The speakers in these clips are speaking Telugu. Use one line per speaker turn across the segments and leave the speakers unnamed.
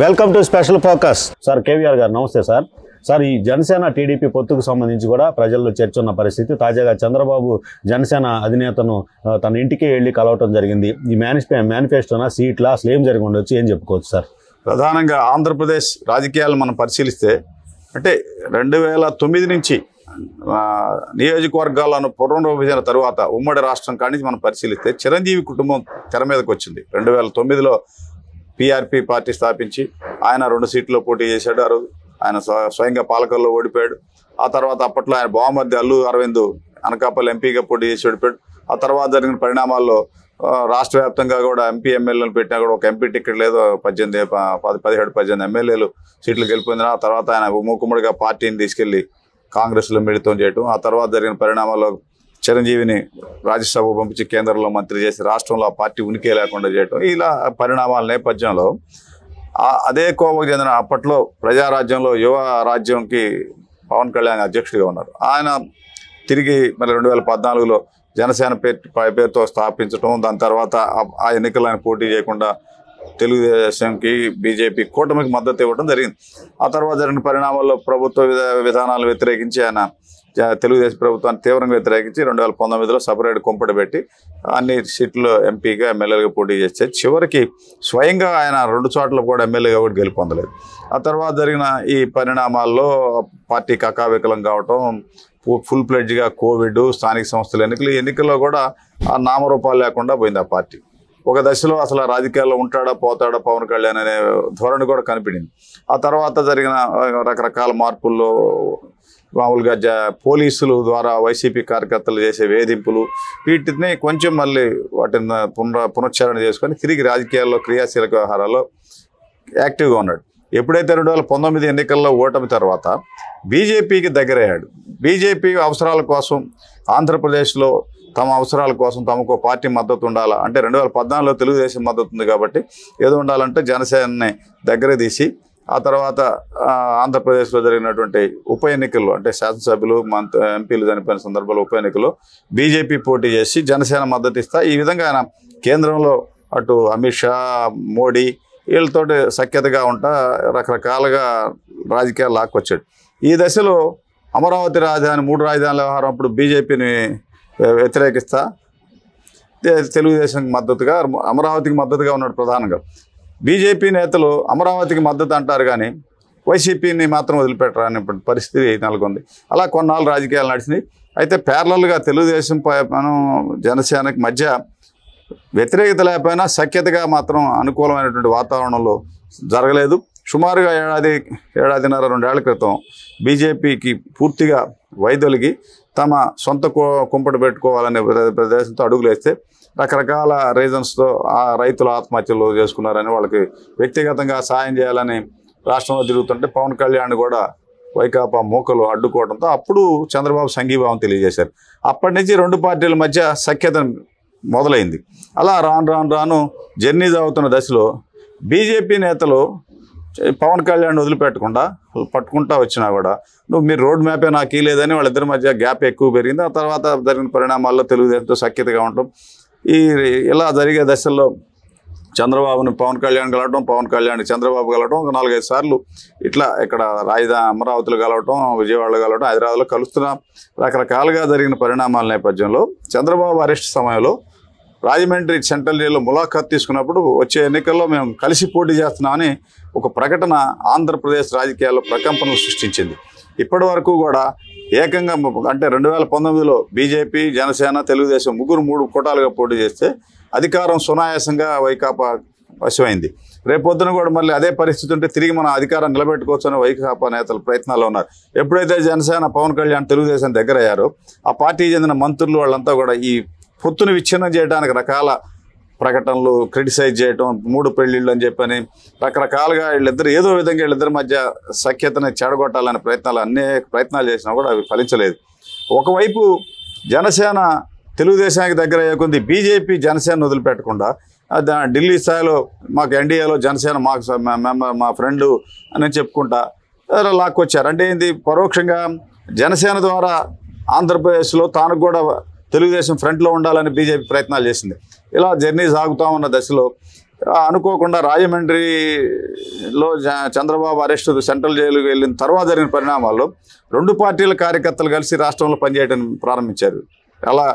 Welcome to special focus. Sir KVR గారు నమస్తే సార్. సార్, ఈ జనసేన టీడీపీ పొత్తుకు సంబంధించి కూడా ప్రజల్లో చర్చ ఉన్న పరిస్థితి. తాజాగా చంద్రబాబు జనసేన అధినేతను తన ఇంటికి వెళ్ళి కలవటం జరిగింది. ఈ మేనిఫెస్టోనా సీట్లా అసలు ఏం జరిగి ఉండొచ్చు, ఏం చెప్పుకోవచ్చు సార్?
ప్రధానంగా ఆంధ్రప్రదేశ్ రాజకీయాలు మనం పరిశీలిస్తే అంటే 2009 నుంచి నియోజకవర్గాలను పునర్విభజన తరువాత ఉమ్మడి రాష్ట్రం కాడి మనం పరిశీలిస్తే చిరంజీవి కుటుంబం తెర మీదకి వచ్చింది. 2009లో పీఆర్పీ పార్టీ స్థాపించి ఆయన 2 సీట్లో పోటీ చేశాడు. ఆ రోజు ఆయన స్వయంగా పాలకుల్లో ఓడిపోయాడు. ఆ తర్వాత అప్పట్లో ఆయన బావమర్ది అల్లు అరవింద్ అనకాపల్లి ఎంపీగా పోటీ చేసి ఓడిపోయాడు. ఆ తర్వాత జరిగిన పరిణామాల్లో రాష్ట్ర వ్యాప్తంగా కూడా ఎంపీ ఎమ్మెల్యేలు పెట్టినా కూడా ఒక ఎంపీ టికెట్ లేదు, 17-18 ఎమ్మెల్యేలు సీట్లు గెలిపోయింది. ఆ తర్వాత ఆయన మూకుమ్మడిగా పార్టీని తీసుకెళ్లి కాంగ్రెస్లో మిళితం చేయటం, ఆ తర్వాత జరిగిన పరిణామాల్లో చిరంజీవిని రాజ్యసభ పంపించి కేంద్రంలో మంత్రి చేసి రాష్ట్రంలో ఆ పార్టీ ఉనికి లేకుండా చేయటం, ఇలా పరిణామాల నేపథ్యంలో అదే కోవకు చెందిన అప్పట్లో ప్రజారాజ్యంలో యువ రాజ్యంకి పవన్ కళ్యాణ్ అధ్యక్షుడిగా ఉన్నారు. ఆయన తిరిగి మరి 2014లో జనసేన పేరుతో స్థాపించడం, దాని తర్వాత ఆ ఎన్నికలు ఆయన పోటీ చేయకుండా తెలుగుదేశంకి బీజేపీ కూటమికి మద్దతు ఇవ్వడం జరిగింది. ఆ తర్వాత జరిగిన పరిణామాల్లో ప్రభుత్వ విధానాలను వ్యతిరేకించి ఆయన తెలుగుదేశం ప్రభుత్వాన్ని తీవ్రంగా వ్యతిరేకించి 2019లో సపరేట్ కుంపటి పెట్టి అన్ని సీట్లు ఎంపీగా ఎమ్మెల్యేలుగా పోటీ చేస్తే చివరికి స్వయంగా ఆయన 2 చోట్ల కూడా ఎమ్మెల్యేగా కూడా గెలుపొందలేదు. ఆ తర్వాత జరిగిన ఈ పరిణామాల్లో పార్టీ కకావికలం కావటం, ఫుల్ ప్లెడ్జ్గా కోవిడ్, స్థానిక సంస్థల ఎన్నికల్లో కూడా ఆ నామరూపాలు లేకుండా పోయింది ఆ పార్టీ. ఒక దశలో అసలు రాజకీయాల్లో ఉంటాడా పోతాడా పవన్ కళ్యాణ్ అనే ధోరణి కూడా కనిపించింది. ఆ తర్వాత జరిగిన రకరకాల మార్పుల్లో మామూలుగా పోలీసులు ద్వారా వైసీపీ కార్యకర్తలు చేసే వేధింపులు, వీటిని కొంచెం మళ్ళీ వాటిని పునశ్చరణ చేసుకొని తిరిగి రాజకీయాల్లో క్రియాశీలక వ్యవహారాల్లో యాక్టివ్గా ఉన్నాడు. ఎప్పుడైతే 2019 ఎన్నికల్లో ఓటమి తర్వాత బీజేపీకి దగ్గరయ్యాడు. బీజేపీ అవసరాల కోసం ఆంధ్రప్రదేశ్లో తమ అవసరాల కోసం తమకు పార్టీ మద్దతు ఉండాలా అంటే 2014లో తెలుగుదేశం మద్దతు ఉంది కాబట్టి ఏదో ఉండాలంటే జనసేనని దగ్గర తీసి ఆ తర్వాత ఆంధ్రప్రదేశ్లో జరిగినటువంటి ఉప ఎన్నికల్లో అంటే శాసనసభ్యులు ఎంపీలు చనిపోయిన సందర్భంలో ఉప ఎన్నికల్లో బీజేపీ పోటీ చేసి జనసేన మద్దతు ఇస్తా ఈ విధంగా ఆయన కేంద్రంలో అటు అమిత్ షా, మోడీ వీళ్ళతో సఖ్యతగా ఉంటా రకరకాలుగా రాజకీయాలు లాక్కొచ్చాడు. ఈ దశలో అమరావతి రాజధాని 3 రాజధానుల వ్యవహారం అప్పుడు బీజేపీని వ్యతిరేకిస్తా తెలుగుదేశంకి మద్దతుగా అమరావతికి మద్దతుగా ఉన్నాడు. ప్రధానంగా బీజేపీ నేతలు అమరావతికి మద్దతు అంటారు కానీ వైసీపీని మాత్రం వదిలిపెట్టరాని పరిస్థితి నెలకొంది. అలా కొన్నాళ్ళు రాజకీయాలు నడిచినాయి. అయితే ప్యారలల్గా తెలుగుదేశం మనం జనసేనకి మధ్య వ్యతిరేకత లేకపోయినా సఖ్యతగా మాత్రం అనుకూలమైనటువంటి వాతావరణంలో జరగలేదు. సుమారుగా ఏడాదిన్నర 2 ఏళ్ల క్రితం బీజేపీకి పూర్తిగా వైదొలిగి తమ సొంత కుంపటి పెట్టుకోవాలనే ప్రదేశంతో అడుగులేస్తే రకరకాల రీజన్స్తో ఆ రైతులు ఆత్మహత్యలు చేసుకున్నారని వాళ్ళకి వ్యక్తిగతంగా సాయం చేయాలని రాష్ట్రంలో తిరుగుతుంటే పవన్ కళ్యాణ్ కూడా వైకాపా మూకలు అడ్డుకోవడంతో అప్పుడు చంద్రబాబు సంఘీభావం తెలియజేశారు. అప్పటి నుంచి 2 పార్టీల మధ్య సఖ్యత మొదలైంది. అలా రాను జర్నీ సాగుతున్న దశలో బీజేపీ నేతలు పవన్ కళ్యాణ్ వదిలిపెట్టకుండా పట్టుకుంటా వచ్చినా కూడా మీరు రోడ్ మ్యాపే నాకు లేదని వాళ్ళిద్దరి మధ్య గ్యాప్ ఎక్కువ పెరిగింది. ఆ తర్వాత జరిగిన పరిణామాల్లో తెలుగుదేశంతో సఖ్యతగా ఉండటం, ఇలా జరిగే దశల్లో చంద్రబాబుని పవన్ కళ్యాణ్ కలవటం, పవన్ కళ్యాణ్ చంద్రబాబు కలవటం, ఒక 4-5 సార్లు ఇట్లా ఇక్కడ అమరావతిలో కలవటం, విజయవాడలో కలవటం, హైదరాబాద్లో కలుస్తున్న రకరకాలుగా జరిగిన పరిణామాల నేపథ్యంలో చంద్రబాబు అరెస్ట్ సమయంలో రాజమండ్రి సెంట్రల్ జైల్లో ములాఖాత్ తీసుకున్నప్పుడు వచ్చే ఎన్నికల్లో మేము కలిసి పోటీ చేస్తున్నామని ఒక ప్రకటన ఆంధ్రప్రదేశ్ రాజకీయాల్లో ప్రకంపనలు సృష్టించింది. ఇప్పటి వరకు కూడా ఏకంగా అంటే 2019లో బీజేపీ, జనసేన, తెలుగుదేశం 3 కూటాలుగా పోటీ చేస్తే అధికారం సునాయాసంగా వైకాపా వశమైంది. రేపొద్దున కూడా మళ్ళీ అదే పరిస్థితి ఉంటే తిరిగి మన అధికారం నిలబెట్టుకోవచ్చని వైకాపా నేతలు ప్రయత్నాల్లో ఉన్నారు. ఎప్పుడైతే జనసేన పవన్ కళ్యాణ్ తెలుగుదేశం దగ్గర అయ్యారో ఆ పార్టీకి చెందిన మంత్రులు వాళ్ళంతా కూడా ఈ పొత్తును విచ్ఛిన్నం చేయడానికి రకాల ప్రకటనలు, క్రిటిసైజ్ చేయటం, 3 పెళ్లిళ్ళు అని చెప్పని రకరకాలుగా ఏదో విధంగా వీళ్ళిద్దరి మధ్య సఖ్యతని చెడగొట్టాలనే ప్రయత్నాలు చేసినా కూడా అవి ఫలించలేదు. ఒకవైపు జనసేన తెలుగుదేశానికి దగ్గర అయ్యే కొద్ది బీజేపీ జనసేన వదిలిపెట్టకుండా ఢిల్లీ స్థాయిలో మాకు ఎన్డీఏలో జనసేన మా ఫ్రెండు అని చెప్పుకుంటా లాక్కొచ్చారు. అంటే ఏంది, పరోక్షంగా జనసేన ద్వారా ఆంధ్రప్రదేశ్లో తాను కూడా తెలుగుదేశం ఫ్రంట్లో ఉండాలని బీజేపీ ప్రయత్నాలు చేసింది. ఇలా జర్నీ సాగుతూ ఉన్న దశలో అనుకోకుండా రాజమండ్రిలో చంద్రబాబు అరెస్ట్ సెంట్రల్ జైలుకి వెళ్ళిన తర్వాత జరిగిన పరిణామాల్లో రెండు పార్టీల కార్యకర్తలు కలిసి రాష్ట్రంలో పనిచేయడం ప్రారంభించారు. అలా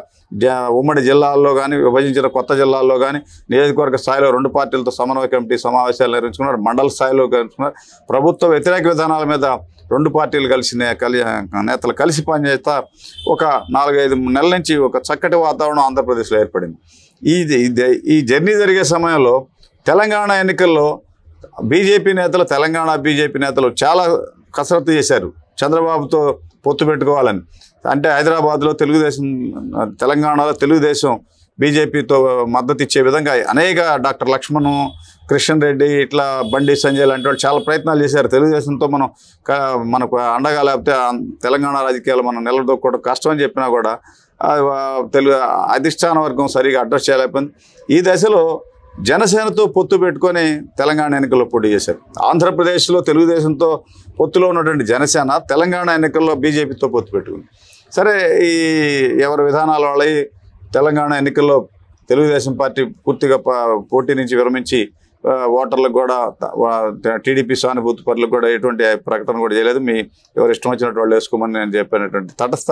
ఉమ్మడి జిల్లాల్లో కానీ, విభజించిన కొత్త జిల్లాల్లో కానీ, నియోజకవర్గ స్థాయిలో రెండు పార్టీలతో సమన్వయ కమిటీ సమావేశాలు నిర్వహించుకున్నారు. మండల స్థాయిలో నిర్వహించుకున్నారు. ప్రభుత్వ వ్యతిరేక విధానాల మీద రెండు పార్టీలు నేతలు కలిసి పనిచేస్తా ఒక 4-5 నెలల నుంచి ఒక చక్కటి వాతావరణం ఆంధ్రప్రదేశ్లో ఏర్పడింది. ఈ జర్నీ జరిగే సమయంలో తెలంగాణ ఎన్నికల్లో తెలంగాణ బీజేపీ నేతలు చాలా కసరత్తు చేశారు చంద్రబాబుతో పొత్తు పెట్టుకోవాలని. అంటే హైదరాబాద్లో తెలంగాణలో తెలుగుదేశం బీజేపీతో మద్దతు ఇచ్చే విధంగా అనేక డాక్టర్ లక్ష్మణ్, కృష్ణన్ రెడ్డి, ఇట్లా బండి సంజయ్ లాంటి వాళ్ళు చాలా ప్రయత్నాలు చేశారు. తెలుగుదేశంతో మనకు అండగా లేకపోతే తెలంగాణ రాజకీయాలు మనం నిలదొక్కడం కష్టం అని చెప్పినా కూడా అధిష్టాన వర్గం సరిగా అడ్రస్ చేయలేకపోయింది. ఈ దశలో జనసేనతో పొత్తు పెట్టుకొని తెలంగాణ ఎన్నికల్లో పోటీ చేశారు. ఆంధ్రప్రదేశ్లో తెలుగుదేశంతో పొత్తులో ఉన్నటువంటి జనసేన తెలంగాణ ఎన్నికల్లో బీజేపీతో పొత్తు పెట్టుకుంది. సరే, ఈ ఎవరి విధానాల వాళ్ళ తెలంగాణ ఎన్నికల్లో తెలుగుదేశం పార్టీ పూర్తిగా పోటీ నుంచి విరమించి ఓటర్లకు కూడా టీడీపీ సానుభూతి పరులకు కూడా ఎటువంటి ప్రకటన కూడా చేయలేదు. ఎవరు ఇష్టం వచ్చినట్టు వాళ్ళు వేసుకోమని నేను చెప్పినటువంటి తటస్థ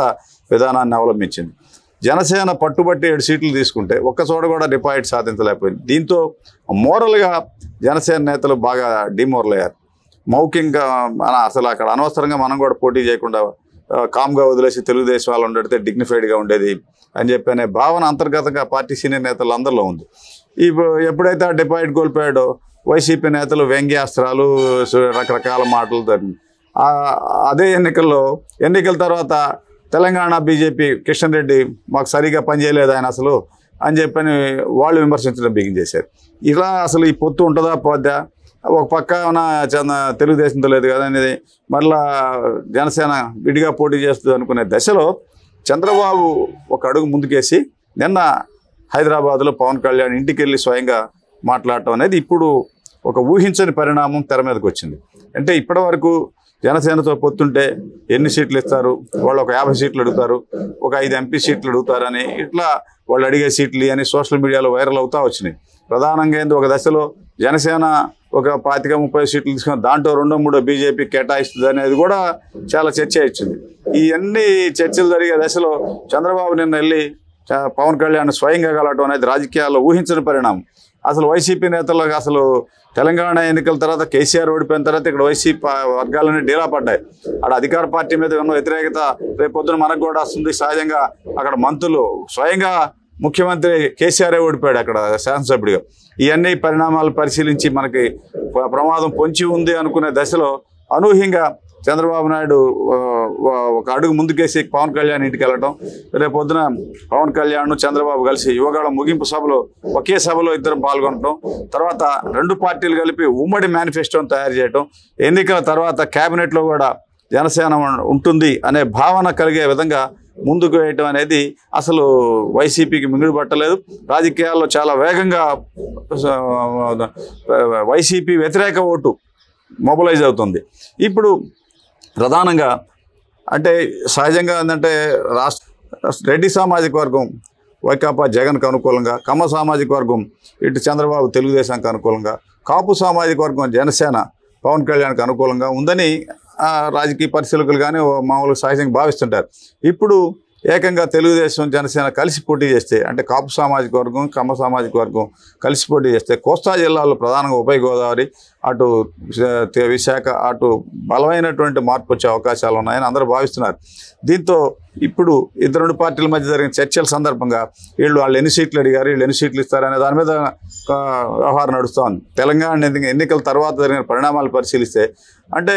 విధానాన్ని అవలంబించింది. జనసేన పట్టుబట్టి 7 సీట్లు తీసుకుంటే ఒక్క చోట కూడా డిపాజిట్ సాధించలేకపోయింది. దీంతో మోరల్గా జనసేన నేతలు బాగా డిమోరల్ అయ్యారు. మౌఖికంగా అసలు అక్కడ అనవసరంగా మనం కూడా పోటీ చేయకుండా కామ్గా వదిలేసి తెలుగుదేశం వాళ్ళు ఉండడితే డిగ్నిఫైడ్గా ఉండేది అని చెప్పనే భావన అంతర్గతంగా పార్టీ సీనియర్ నేతలు అందరిలో ఉంది. ఎప్పుడైతే ఆ డిపాజిట్ కోల్పోయాడో వైసీపీ నేతలు వ్యంగ్యాస్త్రాలు, రకరకాల మాటలు జరిగింది. అదే ఎన్నికల తర్వాత తెలంగాణ బీజేపీ కిషన్ రెడ్డి మాకు సరిగా పనిచేయలేదు ఆయన అసలు అని చెప్పని వాళ్ళు విమర్శించడం బిగించేశారు. ఇలా అసలు ఈ పొత్తు ఉంటుందా పోద్దా, ఒక పక్క తెలుగుదేశంతో లేదు కదా అనేది మరలా జనసేన విడిగా పోటీ చేస్తుంది అనుకునే దశలో చంద్రబాబు ఒక అడుగు ముందుకేసి నిన్న హైదరాబాద్లో పవన్ కళ్యాణ్ ఇంటికి వెళ్ళి స్వయంగా మాట్లాడటం అనేది ఇప్పుడు ఒక ఊహించని పరిణామం తెర మీదకి వచ్చింది. అంటే ఇప్పటి వరకు జనసేనతో పొత్తుంటే ఎన్ని సీట్లు ఇస్తారు, వాళ్ళు ఒక 50 సీట్లు అడుగుతారు, ఒక 5 ఎంపీ సీట్లు అడుగుతారని ఇట్లా వాళ్ళు అడిగే సీట్లు అని సోషల్ మీడియాలో వైరల్ అవుతా వచ్చినాయి. ప్రధానంగా ఒక దశలో జనసేన ఒక 25-30 సీట్లు తీసుకుని దాంట్లో 2-3 బీజేపీ కేటాయిస్తుంది అనేది కూడా చాలా చర్చ ఇచ్చింది. ఇవన్నీ చర్చలు జరిగే దశలో చంద్రబాబు నిన్న వెళ్ళి పవన్ కళ్యాణ్ స్వయంగా కలవటం అనేది రాజకీయాల్లో ఊహించని పరిణామం. అసలు వైసీపీ నేతలకు అసలు తెలంగాణ ఎన్నికల తర్వాత కేసీఆర్ ఓడిపోయిన తర్వాత ఇక్కడ వైసీపీ వర్గాలన్నీ డీలా పడ్డాయి. అక్కడ అధికార పార్టీ మీద ఉన్న వ్యతిరేకత రేపొద్దున మనకు కూడా వస్తుంది. సహజంగా అక్కడ మంత్రులు స్వయంగా ముఖ్యమంత్రి కేసీఆర్ ఓడిపోయాడు అక్కడ శాసనసభ్యుడిగా. ఇవన్నీ పరిణామాలు పరిశీలించి మనకి ప్రమాదం పొంచి ఉంది అనుకునే దశలో అనూహ్యంగా చంద్రబాబు నాయుడు ఒక అడుగు ముందుకేసి పవన్ కళ్యాణ్ ఇంటికి వెళ్ళటం, రేపొద్దున పవన్ కళ్యాణ్ చంద్రబాబు కలిసి యువగాళ ముగింపు సభలో ఒకే సభలో ఇద్దరు పాల్గొనడం, తర్వాత రెండు పార్టీలు కలిపి ఉమ్మడి మేనిఫెస్టోని తయారు చేయటం, ఎన్నికల తర్వాత క్యాబినెట్లో కూడా జనసేన ఉంటుంది అనే భావన కలిగే విధంగా ముందుకు వేయటం అనేది అసలు వైసీపీకి మింగుడు పట్టలేదు. రాజకీయాల్లో చాలా వేగంగా వైసీపీ వ్యతిరేక ఓటు మొబిలైజ్ అవుతుంది. ఇప్పుడు ప్రధానంగా అంటే సహజంగా ఏంటంటే రెడ్డి సామాజిక వర్గం వైకాపా జగన్కు అనుకూలంగా, కమ్మ సామాజిక వర్గం ఇటు చంద్రబాబు తెలుగుదేశానికి అనుకూలంగా, కాపు సామాజిక వర్గం జనసేన పవన్ కళ్యాణ్కి అనుకూలంగా ఉందని రాజకీయ పరిశీలకులు కానీ మామూలుగా సహజంగా భావిస్తుంటారు. ఇప్పుడు ఏకంగా తెలుగుదేశం జనసేన కలిసి పోటీ చేస్తే, అంటే కాపు సామాజిక వర్గం కమ్మ సామాజిక వర్గం కలిసి పోటీ చేస్తే కోస్తా జిల్లాలో ప్రధానంగా ఉభయ గోదావరి, అటు విశాఖ, అటు బలమైనటువంటి మార్పు వచ్చే అవకాశాలు ఉన్నాయని అందరూ భావిస్తున్నారు. దీంతో ఇప్పుడు రెండు పార్టీల మధ్య జరిగిన చర్చల సందర్భంగా వాళ్ళు ఎన్ని సీట్లు అడిగారు, వీళ్ళు ఎన్ని సీట్లు ఇస్తారనే దాని మీద వ్యవహారం నడుస్తూ ఉంది. తెలంగాణ ఎన్నికల తర్వాత జరిగిన పరిణామాలు పరిశీలిస్తే, అంటే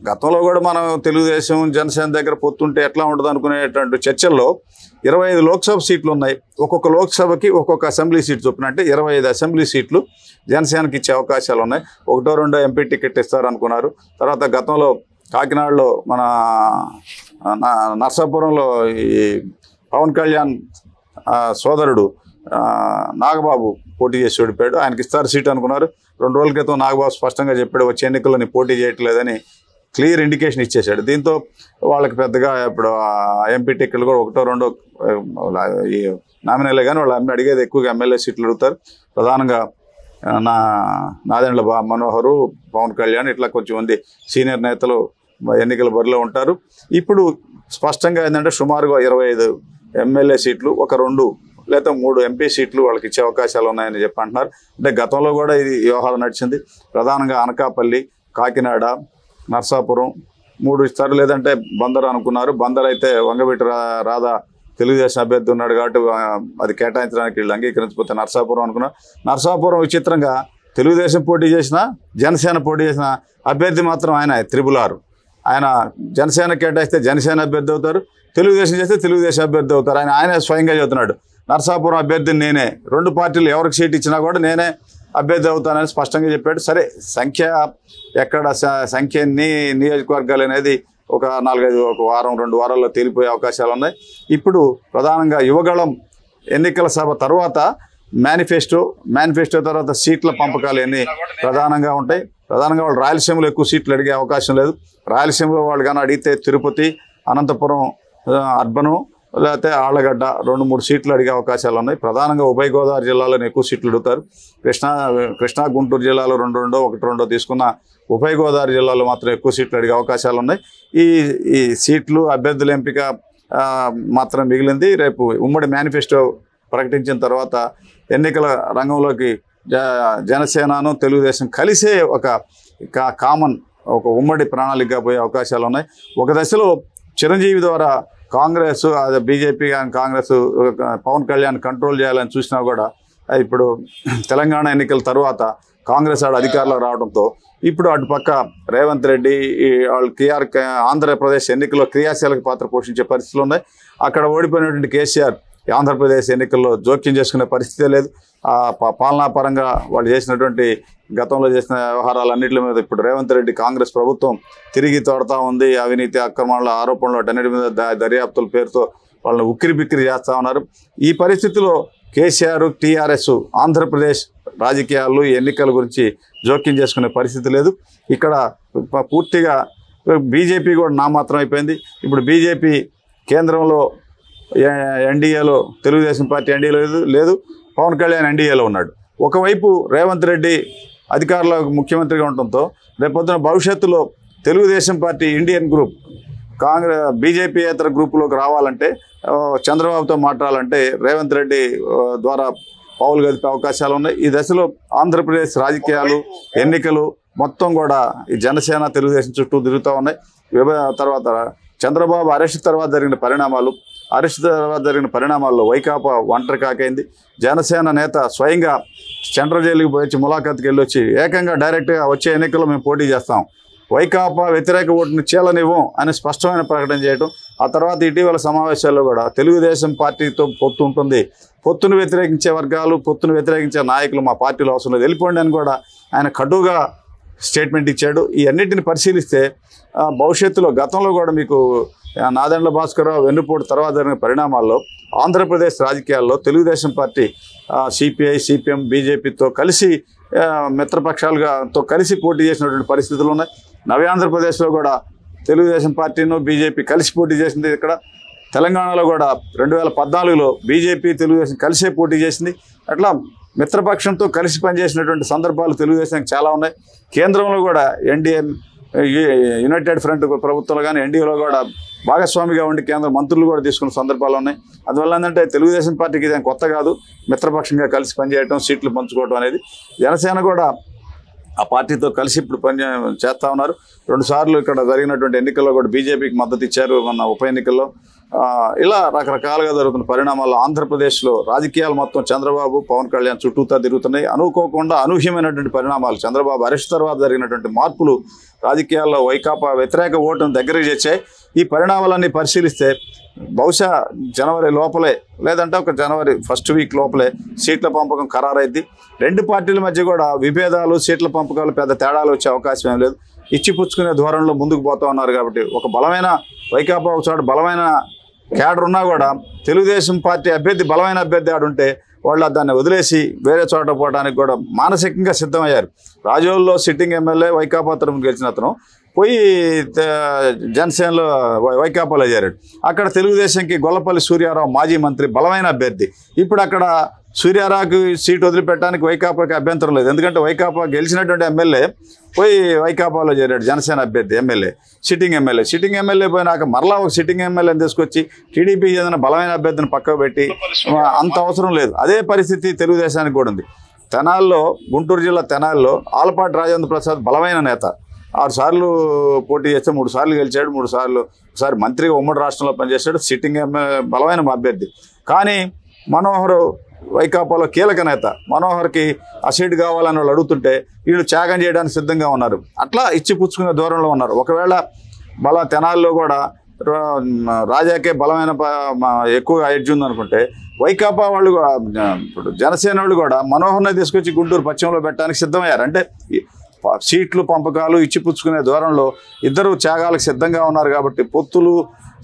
గతంలో కూడా మనం తెలుగుదేశం జనసేన దగ్గర పొత్తుంటే ఎట్లా ఉంటుంది అనుకునేటువంటి చర్చల్లో 25 లోక్సభ సీట్లు ఉన్నాయి. ఒక్కొక్క లోక్సభకి ఒక్కొక్క అసెంబ్లీ సీట్ చొప్పున, అంటే 25 అసెంబ్లీ సీట్లు జనసేనకి ఇచ్చే అవకాశాలు ఉన్నాయి. 1-2 ఎంపీ టికెట్ ఇస్తారనుకున్నారు. తర్వాత గతంలో కాకినాడలో మన నర్సాపురంలో ఈ పవన్ కళ్యాణ్ సోదరుడు నాగబాబు పోటీ చేసి ఓడిపోయాడు. ఆయనకి ఇస్తారు సీట్ అనుకున్నారు. 2 రోజుల క్రితం నాగబాబు స్పష్టంగా చెప్పాడు, వచ్చే ఎన్నికల్లో నేను పోటీ చేయట్లేదని క్లియర్ ఇండికేషన్ ఇచ్చేశాడు. దీంతో వాళ్ళకి పెద్దగా ఇప్పుడు ఎంపీ టికెట్లు కూడా 1-2 ఈ నామినేలే కానీ వాళ్ళు అడిగేది ఎక్కువగా ఎమ్మెల్యే సీట్లు అడుగుతారు. ప్రధానంగా నాదెండ్ల మనోహరు, పవన్ కళ్యాణ్ ఇట్లా కొంచెం మంది సీనియర్ నేతలు ఎన్నికల బరిలో ఉంటారు. ఇప్పుడు స్పష్టంగా ఏంటంటే సుమారుగా 25 ఎమ్మెల్యే సీట్లు, ఒక 2 లేదా 3 ఎంపీ సీట్లు వాళ్ళకి ఇచ్చే అవకాశాలు ఉన్నాయని చెప్పి అంటున్నారు. అంటే గతంలో కూడా ఇది వ్యవహారం నడిచింది. ప్రధానంగా అనకాపల్లి, కాకినాడ, నర్సాపురం 3 ఇస్తారు, లేదంటే బందర్ అనుకున్నారు. బందర్ అయితే వంగవీటి రాధా తెలుగుదేశం అభ్యర్థి ఉన్నాడు కాబట్టి అది కేటాయించడానికి వీళ్ళు అంగీకరించకపోతే నర్సాపురం అనుకున్నారు. నర్సాపురం విచిత్రంగా తెలుగుదేశం పోటీ చేసిన, జనసేన పోటీ చేసిన అభ్యర్థి మాత్రం ఆయన 666. ఆయన జనసేన కేటాయిస్తే జనసేన అభ్యర్థి అవుతారు, తెలుగుదేశం చేస్తే తెలుగుదేశం అభ్యర్థి అవుతారు. ఆయన స్వయంగా చెబుతున్నాడు, నర్సాపురం అభ్యర్థిని నేనే, 2 పార్టీలు ఎవరికి సీట్ ఇచ్చినా కూడా నేనే అభ్యర్థి అవుతానని స్పష్టంగా చెప్పాడు. సరే, సంఖ్య ఎక్కడ సంఖ్య నియోజకవర్గాలు అనేది ఒక 4-5 ఒక వారం 2 వారాల్లో తేలిపోయే అవకాశాలు ఉన్నాయి. ఇప్పుడు ప్రధానంగా యువగళం ఎన్నికల సభ తర్వాత మేనిఫెస్టో తర్వాత సీట్ల పంపకాలు అన్నీ ప్రధానంగా ఉంటాయి. ప్రధానంగా వాళ్ళు రాయలసీమలో ఎక్కువ సీట్లు అడిగే అవకాశం లేదు. రాయలసీమలో వాళ్ళు కానీ అడిగితే తిరుపతి, అనంతపురం అర్బను, లేకపోతే ఆళ్లగడ్డ 2-3 సీట్లు అడిగే అవకాశాలు ఉన్నాయి. ప్రధానంగా ఉభయ గోదావరి జిల్లాలోనే ఎక్కువ సీట్లు అడుగుతారు. కృష్ణా గుంటూరు జిల్లాలో 2-2, 1-2 తీసుకున్న ఉభయ గోదావరి జిల్లాలో మాత్రం ఎక్కువ సీట్లు అడిగే అవకాశాలు ఉన్నాయి. ఈ సీట్లు అభ్యర్థుల ఎంపిక మాత్రం మిగిలింది. రేపు ఉమ్మడి మేనిఫెస్టో ప్రకటించిన తర్వాత ఎన్నికల రంగంలోకి జనసేనను తెలుగుదేశం కలిసే ఒక ఉమ్మడి ప్రణాళికగా పోయే అవకాశాలు ఉన్నాయి. ఒక దశలో చిరంజీవి ద్వారా కాంగ్రెస్, అదే బీజేపీ కానీ కాంగ్రెస్ పవన్ కళ్యాణ్ కంట్రోల్ చేయాలని చూసినా కూడా ఇప్పుడు తెలంగాణ ఎన్నికల తర్వాత కాంగ్రెస్ అధికారంలో రావడంతో ఇప్పుడు అటుపక్క రేవంత్ రెడ్డి వాళ్ళు ఆంధ్రప్రదేశ్ ఎన్నికల్లో క్రియాశీలక పాత్ర పోషించే పరిస్థితులు ఉన్నాయి. అక్కడ ఓడిపోయినటువంటి కేసీఆర్ ఆంధ్రప్రదేశ్ ఎన్నికల్లో జోక్యం చేసుకునే పరిస్థితే లేదు. పాలనాపరంగా వాళ్ళు చేసినటువంటి గతంలో చేసిన వ్యవహారాలన్నింటి మీద ఇప్పుడు రేవంత్ రెడ్డి కాంగ్రెస్ ప్రభుత్వం తిరిగి తోడుతూ ఉంది. అవినీతి అక్రమాల ఆరోపణలు అన్నిటి మీద దర్యాప్తుల పేరుతో వాళ్ళని ఉక్కిరి బిక్కిరి చేస్తూ ఉన్నారు. ఈ పరిస్థితిలో కేసీఆర్, టీఆర్ఎస్ ఆంధ్రప్రదేశ్ రాజకీయాలు, ఎన్నికల గురించి జోక్యం చేసుకునే పరిస్థితి లేదు. ఇక్కడ పూర్తిగా బీజేపీ కూడా నామాత్రం అయిపోయింది. ఇప్పుడు బీజేపీ కేంద్రంలో ఎన్డీఏలో, తెలుగుదేశం పార్టీ ఎన్డీఏలో లేదు, పవన్ కళ్యాణ్ ఎన్డీఏలో ఉన్నాడు. ఒకవైపు రేవంత్ రెడ్డి అధికారంలో ముఖ్యమంత్రిగా ఉండటంతో రేపొద్దున భవిష్యత్తులో Telugu Desam party Indian group BJP ఇతర గ్రూపులోకి రావాలంటే, చంద్రబాబుతో మాట్లాడాలంటే రేవంత్ రెడ్డి ద్వారా పావులు గదిపే అవకాశాలు ఉన్నాయి. ఈ దశలో ఆంధ్రప్రదేశ్ రాజకీయాలు, ఎన్నికలు మొత్తం కూడా ఈ జనసేన తెలుగుదేశం చుట్టూ తిరుగుతూ ఉన్నాయి. తర్వాత చంద్రబాబు అరెస్ట్ తర్వాత జరిగిన పరిణామాల్లో వైకాపా ఒంటరి కాకైంది. జనసేన నేత స్వయంగా సెంట్రల్ జైలుకి పోయి ములాఖాత్కి వెళ్ళొచ్చి ఏకంగా డైరెక్ట్గా వచ్చే ఎన్నికల్లో మేము పోటీ చేస్తాం, వైకాపా వ్యతిరేక ఓటుని చీలనివ్వం అని స్పష్టమైన ప్రకటన చేయడం. ఆ తర్వాత ఇటీవల సమావేశాల్లో కూడా తెలుగుదేశం పార్టీతో పొత్తు ఉంటుంది, పొత్తును వ్యతిరేకించే వర్గాలు, పొత్తును వ్యతిరేకించే నాయకులు మా పార్టీలో అవసరం లేదు, వెళ్ళిపోండి అని కూడా ఆయన కటుగా స్టేట్మెంట్ ఇచ్చాడు. ఈ అన్నింటిని పరిశీలిస్తే భవిష్యత్తులో గతంలో కూడా మీకు నాదెండ్ల భాస్కరరావు వెన్నుపోటు తర్వాత జరిగిన పరిణామాల్లో ఆంధ్రప్రదేశ్ రాజకీయాల్లో తెలుగుదేశం పార్టీ సిపిఐ, సిపిఎం, బీజేపీతో కలిసి మిత్రపక్షాలతో కలిసి పోటీ చేసినటువంటి పరిస్థితులు ఉన్నాయి. నవ్యాంధ్రప్రదేశ్లో కూడా తెలుగుదేశం పార్టీను బీజేపీ కలిసి పోటీ చేసింది. ఇక్కడ తెలంగాణలో కూడా 2014లో బీజేపీ, తెలుగుదేశం కలిసే పోటీ చేసింది. అట్లా మిత్రపక్షంతో కలిసి పనిచేసినటువంటి సందర్భాలు తెలుగుదేశానికి చాలా ఉన్నాయి. కేంద్రంలో కూడా ఎన్డీఏ, యునైటెడ్ ఫ్రంట్ ప్రభుత్వంలో కానీ ఎన్డీఏలో కూడా భాగస్వామిగా ఉండి కేంద్ర మంత్రులు కూడా తీసుకున్న సందర్భాలు ఉన్నాయి. అందువల్ల ఏంటంటే తెలుగుదేశం పార్టీకి ఇదేం కొత్త కాదు, మిత్రపక్షంగా కలిసి పనిచేయడం, సీట్లు పంచుకోవడం అనేది. జనసేన కూడా ఆ పార్టీతో కలిసి ఇప్పుడు పని చేస్తూ ఉన్నారు. 2 సార్లు ఇక్కడ జరిగినటువంటి ఎన్నికల్లో కూడా బీజేపీకి మద్దతు ఇచ్చారు మన ఉప ఎన్నికల్లో. ఇలా రకరకాలుగా జరుగుతున్న పరిణామాల్లో ఆంధ్రప్రదేశ్లో రాజకీయాలు మొత్తం చంద్రబాబు, పవన్ కళ్యాణ్ చుట్టూతా తిరుగుతున్నాయి. అనుకోకుండా అనూహ్యమైనటువంటి పరిణామాలు, చంద్రబాబు అరెస్ట్ తర్వాత జరిగినటువంటి మార్పులు రాజకీయాల్లో వైకాపా వ్యతిరేక ఓటును దగ్గరికి చేర్చాయి. ఈ పరిణామాలన్నీ పరిశీలిస్తే బహుశా జనవరి లోపలే, లేదంటే ఒక జనవరి ఫస్ట్ వీక్ లోపలే సీట్ల పంపకం ఖరారైద్ది. 2 పార్టీల మధ్య కూడా విభేదాలు, సీట్ల పంపకాలు పెద్ద తేడాలు వచ్చే అవకాశం ఏం లేదు. ఇచ్చిపుచ్చుకునే ధోరణిలో ముందుకు పోతూ ఉన్నారు. కాబట్టి ఒక బలమైన వైకాపా ఒక చోట బలమైన క్యాడర్ ఉన్నా కూడా తెలుగుదేశం పార్టీ అభ్యర్థి బలమైన అభ్యర్థి ఆడుంటే వాళ్ళు దాన్ని వదిలేసి వేరే చోట పోవడానికి కూడా మానసికంగా సిద్ధమయ్యారు. రాజోల్లో సిట్టింగ్ ఎమ్మెల్యే వైకాపా తరఫున గెలిచిన అతను పోయి జనసేనలో వైకాపాలో చేరాడు. అక్కడ తెలుగుదేశంకి గొల్లపల్లి సూర్యారావు మాజీ మంత్రి బలమైన అభ్యర్థి. ఇప్పుడు అక్కడ సూర్యారావుకి సీట్ వదిలిపెట్టడానికి వైకాపాకి అభ్యంతరం లేదు. ఎందుకంటే వైకాపా గెలిచినటువంటి ఎమ్మెల్యే పోయి వైకాపాలో చేరాడు, జనసేన అభ్యర్థి ఎమ్మెల్యే, సిట్టింగ్ ఎమ్మెల్యే పోయినాక మరలా ఒక సిట్టింగ్ ఎమ్మెల్యేని తీసుకొచ్చి టీడీపీ చెందిన బలమైన అభ్యర్థిని పక్కకు పెట్టి అంత అవసరం లేదు. అదే పరిస్థితి తెలుగుదేశానికి కూడా ఉంది. తెనాల్లో, గుంటూరు జిల్లా తెనాల్లో ఆలపాటి రాజేంద్ర ప్రసాద్ బలమైన నేత, 6 సార్లు పోటీ చేస్తే 3 సార్లు గెలిచాడు, 3 సార్లు ఒకసారి మంత్రిగా ఉమ్మడి రాష్ట్రంలో పనిచేశాడు, సిట్టింగ్ బలమైన అభ్యర్థి. కానీ మనోహర్ వైకాపాలో కీలక నేత, మనోహర్కి ఆ సీటు కావాలని వాళ్ళు అడుగుతుంటే వీళ్ళు త్యాగం చేయడానికి సిద్ధంగా ఉన్నారు. అట్లా ఇచ్చి పుచ్చుకునే దూరంలో ఉన్నారు. ఒకవేళ తెనాల్లో కూడా రాజాకే బలమైన ఎక్కువ ఎడ్జ్ ఉందనుకుంటే వైకాపా వాళ్ళు ఇప్పుడు జనసేన వాళ్ళు కూడా మనోహర్ని తీసుకొచ్చి గుంటూరు పశ్చిమలో పెట్టడానికి సిద్ధమయ్యారు. అంటే సీట్లు పంపకాలు ఇచ్చి పుచ్చుకునే దూరంలో ఇద్దరు త్యాగాలకు సిద్ధంగా ఉన్నారు. కాబట్టి పొత్తులు,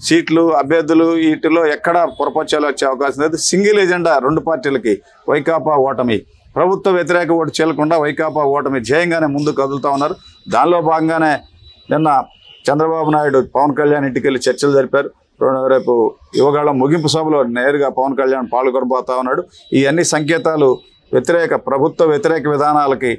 సీట్లు, అభ్యర్థులు వీటిలో ఎక్కడ పొరపచ్చాలు వచ్చే అవకాశం లేదు. సింగిల్ ఎజెండా 2 పార్టీలకి, వైకాపా ఓటమి, ప్రభుత్వ వ్యతిరేక ఓటు చేయకుండా వైకాపా ఓటమి ధ్యేయంగానే ముందు కదులుతూ ఉన్నారు. దానిలో భాగంగానే నిన్న చంద్రబాబు నాయుడు పవన్ కళ్యాణ్ ఇంటికి వెళ్ళి చర్చలు జరిపారు. రేపు యువగాళం ముగింపు సభలో నేరుగా పవన్ కళ్యాణ్ పాల్గొనబోతా ఉన్నాడు. ఈ అన్ని సంకేతాలు ప్రభుత్వ వ్యతిరేక విధానాలకి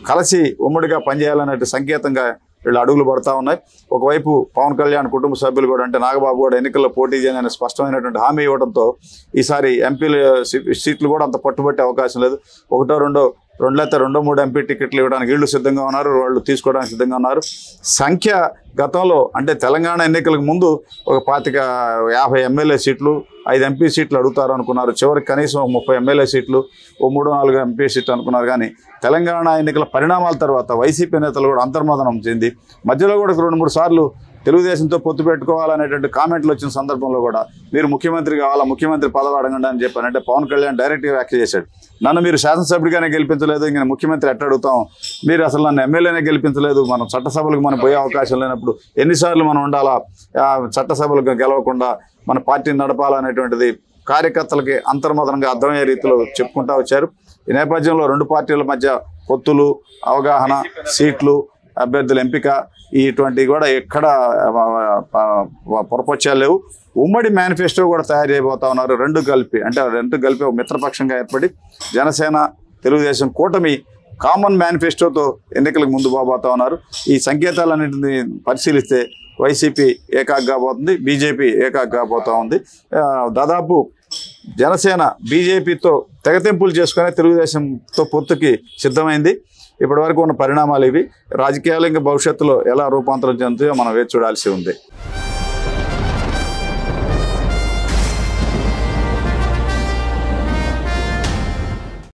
కలిసి ఉమ్మడిగా పనిచేయాలనే సంకేతంగా వీళ్ళు అడుగులు పడతా ఉన్నాయి. ఒకవైపు పవన్ కళ్యాణ్ కుటుంబ సభ్యులు కూడా, అంటే నాగబాబు కూడా ఎన్నికల్లో పోటీ చేయని స్పష్టమైనటువంటి హామీ ఇవ్వడంతో ఈసారి ఎంపీల సీట్లు కూడా అంత పట్టుబట్టే అవకాశం లేదు. 1, 2 3 ఎంపీ టికెట్లు ఇవ్వడానికి వీళ్ళు సిద్ధంగా ఉన్నారు, వాళ్ళు తీసుకోవడానికి సిద్ధంగా ఉన్నారు. సంఖ్య గతంలో అంటే తెలంగాణ ఎన్నికలకు ముందు ఒక 50 ఎమ్మెల్యే సీట్లు, 5 ఎంపీ సీట్లు అడుగుతారు అనుకున్నారు. చివరికి కనీసం 30 ఎమ్మెల్యే సీట్లు, 3-4 ఎంపీ సీట్లు అనుకున్నారు. కానీ తెలంగాణ ఎన్నికల పరిణామాల తర్వాత వైసీపీ నేతలు కూడా అంతర్మదనం చెంది మధ్యలో కూడా 2-3 సార్లు తెలుగుదేశంతో పొత్తు పెట్టుకోవాలనేటువంటి కామెంట్లు వచ్చిన సందర్భంలో కూడా మీరు ముఖ్యమంత్రి కావాలా, ముఖ్యమంత్రి పదవి అడగండి అని చెప్పారంటే పవన్ కళ్యాణ్ డైరెక్ట్గా వ్యాఖ్య చేశాడు. నన్ను మీరు శాసనసభ్యుడిగానే గెలిపించలేదు, ఇంక ముఖ్యమంత్రి ఎట్ట అడుగుతాం, మీరు అసలు నన్ను ఎమ్మెల్యేనే గెలిపించలేదు, మనం చట్టసభలకు మనం పోయే అవకాశం లేనప్పుడు ఎన్నిసార్లు మనం ఉండాలా, చట్టసభలకు గెలవకుండా మన పార్టీని నడపాలనేటువంటిది కార్యకర్తలకి అంతర్మదనంగా అర్థమయ్యే రీతిలో చెప్పుకుంటూ వచ్చారు. ఈ నేపథ్యంలో 2 పార్టీల మధ్య పొత్తులు, అవగాహన, సీట్లు, అభ్యర్థుల ఎంపిక ఇటువంటివి కూడా ఎక్కడ పొరపచ్చాలు లేవు. ఉమ్మడి మేనిఫెస్టో కూడా తయారు చేయబోతా ఉన్నారు. 2 కలిపి ఒక మిత్రపక్షంగా ఏర్పడి జనసేన తెలుగుదేశం కూటమి కామన్ మేనిఫెస్టోతో ఎన్నికలకు ముందు పోబోతా ఉన్నారు. ఈ సంకేతాలన్నింటినీ పరిశీలిస్తే వైసీపీ ఏకాగ్గా పోతుంది, బీజేపీ ఏకాగ్గా పోతూ ఉంది. దాదాపు జనసేన బీజేపీతో తెగతెంపులు చేసుకునే తెలుగుదేశంతో పొత్తుకి సిద్ధమైంది. ఇప్పటి వరకు ఉన్న పరిణామాలు ఇవి. రాజకీయాలు ఇంకా భవిష్యత్తులో ఎలా రూపాంతరం చెందుతాయో మనం వేచి చూడాల్సి ఉంది.